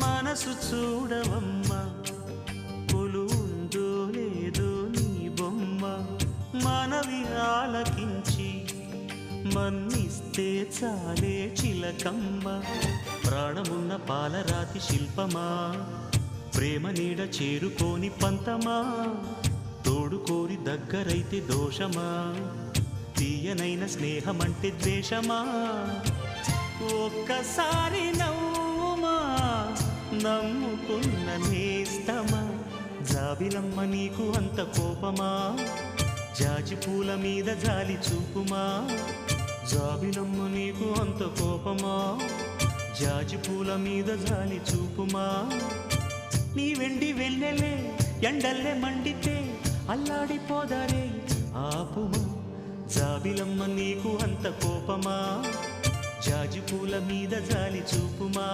మనసు చూడవమ్మ కొలుందో లేదో నీ బొమ్మ మనవి ఆలకించి మన్నిస్తే చాలే చిలకమ్మ ప్రాణమున్న పాలరాతి శిల్పమా ప్రేమ నీడ చేరుకోని పంతమా తోడుకోరి దగ్గరైతే దోషమా తీయనైన స్నేహమంటే ద్వేషమా ఒక్కసారి నవ్వుమా నమ్ముకున్న నేస్తమా జాబిలమ్మ నీకు అంత కోపమా జాజి పూల మీద జాలి చూపుమా జాబిలమ్మ నీకు అంత కోపమా జాజి పూల మీద జాలి చూపుమా నీ వెండి వెన్నెలే ఎండల్లే మండితే అల్లాడిపోదారే ఆపుమా జాబిలమ్మ నీకు అంత కోపమా జాజి పూల మీద జాలి చూపుమా